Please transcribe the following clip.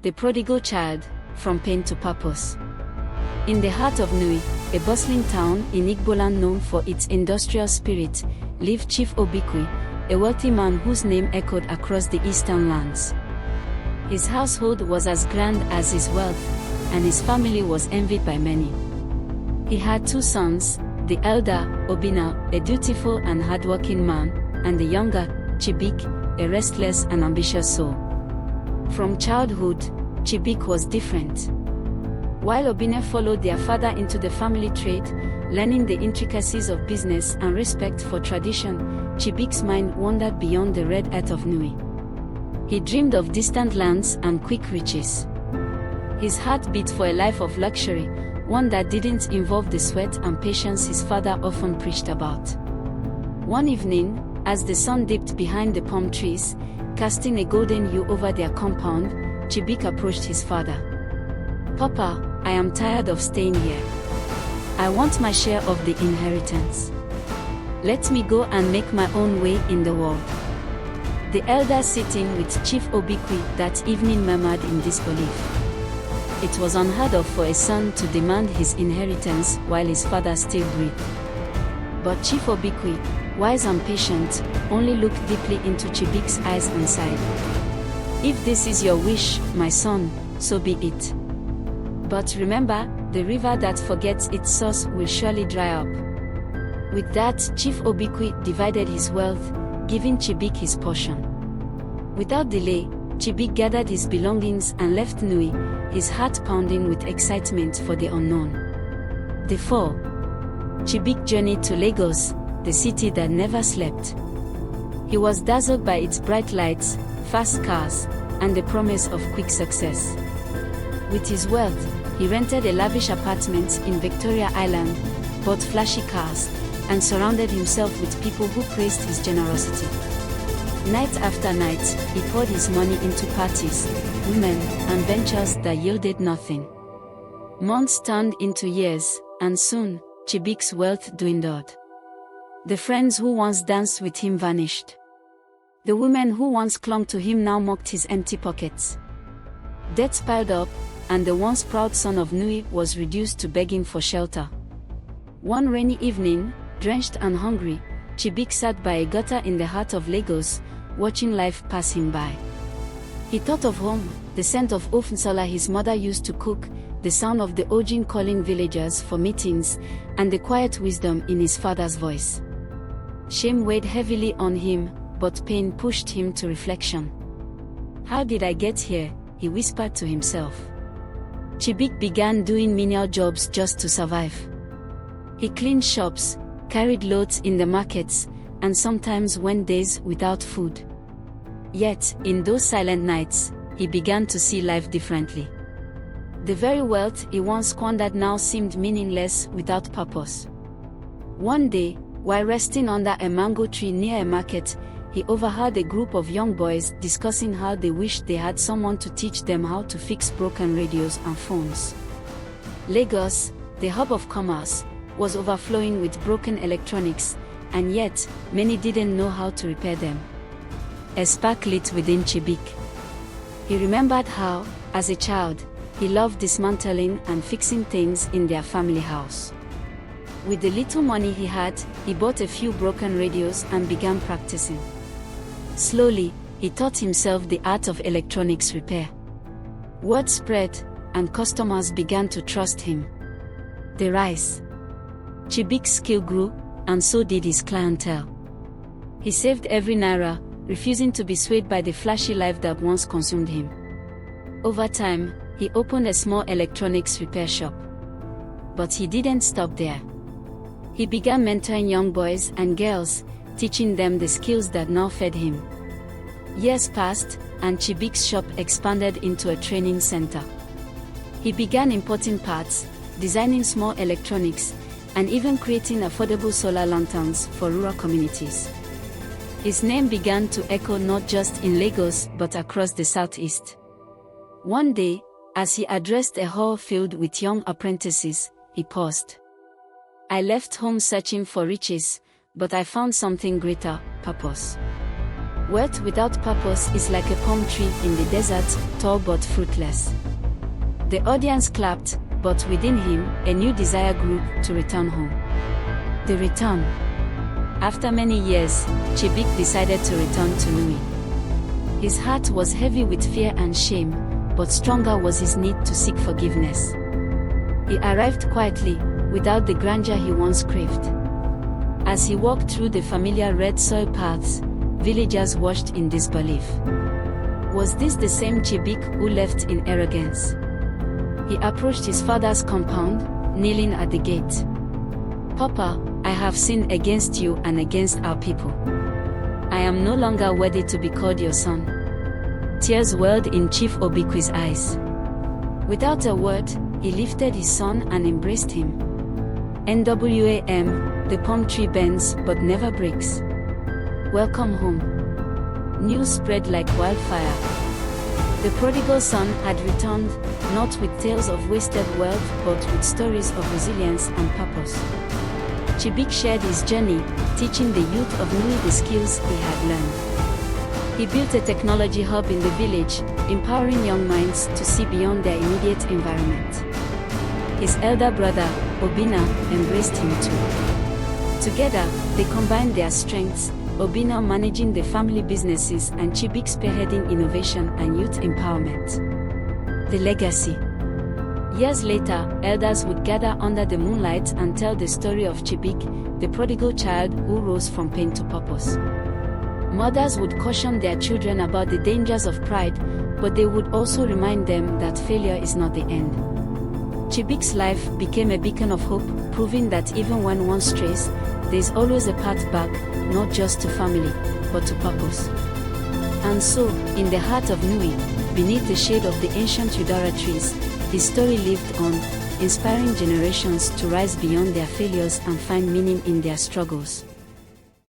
the prodigal child, from pain to purpose. In the heart of Nnewi, a bustling town in Igboland known for its industrial spirit, lived Chief Obiekwe, a wealthy man whose name echoed across the eastern lands. His household was as grand as his wealth, and his family was envied by many. He had 2 sons, the elder, Obina, a dutiful and hardworking man, and the younger, Chibuike, a restless and ambitious soul. From childhood, Chibuike was different. While Obina followed their father into the family trade, learning the intricacies of business and respect for tradition, Chibuike's mind wandered beyond the red earth of Nnewi. He dreamed of distant lands and quick riches. His heart beat for a life of luxury, one that didn't involve the sweat and patience his father often preached about. One evening, as the sun dipped behind the palm trees, casting a golden hue over their compound, Chibuike approached his father. "Papa, I am tired of staying here. I want my share of the inheritance. Let me go and make my own way in the world." The elder sitting with Chief Obiekwe that evening murmured in disbelief. It was unheard of for a son to demand his inheritance while his father still breathed. But Chief Obiekwe, wise and patient, only looked deeply into Chibuike's eyes and sighed. "If this is your wish, my son, so be it. But remember, the river that forgets its source will surely dry up." With that, Chief Obiekwe divided his wealth, giving Chibuike his portion. Without delay, Chibuike gathered his belongings and left Nnewi, his heart pounding with excitement for the unknown. The fall. Chibuike journeyed to Lagos, the city that never slept. He was dazzled by its bright lights, fast cars, and the promise of quick success. With his wealth, he rented a lavish apartment in Victoria Island, bought flashy cars, and surrounded himself with people who praised his generosity. Night after night, he poured his money into parties, women, and ventures that yielded nothing. Months turned into years, and soon, Chibuike's wealth dwindled. The friends who once danced with him vanished. The women who once clung to him now mocked his empty pockets. Debts piled up, and the once proud son of Nnewi was reduced to begging for shelter. One rainy evening, drenched and hungry, Chibuike sat by a gutter in the heart of Lagos, watching life pass him by. He thought of home, the scent of ofnsola his mother used to cook, the sound of the ojin calling villagers for meetings, and the quiet wisdom in his father's voice. Shame weighed heavily on him, but pain pushed him to reflection. "How did I get here?" he whispered to himself. Chibuike began doing menial jobs just to survive. He cleaned shops, carried loads in the markets, and sometimes went days without food. Yet, in those silent nights, he began to see life differently. The very wealth he once squandered now seemed meaningless without purpose. One day, while resting under a mango tree near a market, he overheard a group of young boys discussing how they wished they had someone to teach them how to fix broken radios and phones. Lagos, the hub of commerce, was overflowing with broken electronics, and yet, many didn't know how to repair them. A spark lit within Chibuike. He remembered how, as a child, he loved dismantling and fixing things in their family house. With the little money he had, he bought a few broken radios and began practicing. Slowly, he taught himself the art of electronics repair. Word spread, and customers began to trust him. The rise. Chibuike's skill grew, and so did his clientele. He saved every naira, refusing to be swayed by the flashy life that once consumed him. Over time, he opened a small electronics repair shop. But he didn't stop there. He began mentoring young boys and girls, teaching them the skills that now fed him. Years passed, and Chibuike's shop expanded into a training center. He began importing parts, designing small electronics, and even creating affordable solar lanterns for rural communities. His name began to echo not just in Lagos but across the southeast. One day, as he addressed a hall filled with young apprentices, he paused. "I left home searching for riches, but I found something greater, purpose. Wealth without purpose is like a palm tree in the desert, tall but fruitless. The audience clapped, but within him, a new desire grew to return home. The return. After many years, Chibuike decided to return to Nnewi. His heart was heavy with fear and shame, but stronger was his need to seek forgiveness. He arrived quietly, without the grandeur he once craved. As he walked through the familiar red soil paths, villagers watched in disbelief. Was this the same Chibuike who left in arrogance? He approached his father's compound, kneeling at the gate. "Papa, I have sinned against you and against our people. I am no longer worthy to be called your son." Tears welled in Chief Obiekwe's eyes. Without a word, he lifted his son and embraced him. NWAM, the palm tree bends but never breaks. Welcome home. News spread like wildfire. The prodigal son had returned, not with tales of wasted wealth but with stories of resilience and purpose. Chibuike shared his journey, teaching the youth of Nnewi the skills he had learned. He built a technology hub in the village, empowering young minds to see beyond their immediate environment. His elder brother, Obinna, embraced him too. Together, they combined their strengths, Obinna managing the family businesses and Chibuike spearheading innovation and youth empowerment. The legacy. Years later, elders would gather under the moonlight and tell the story of Chibuike, the prodigal child who rose from pain to purpose. Mothers would caution their children about the dangers of pride, but they would also remind them that failure is not the end. Chibuike's life became a beacon of hope, proving that even when one strays, there is always a path back, not just to family, but to purpose. And so, in the heart of Nnewi, beneath the shade of the ancient Udara trees, his story lived on, inspiring generations to rise beyond their failures and find meaning in their struggles.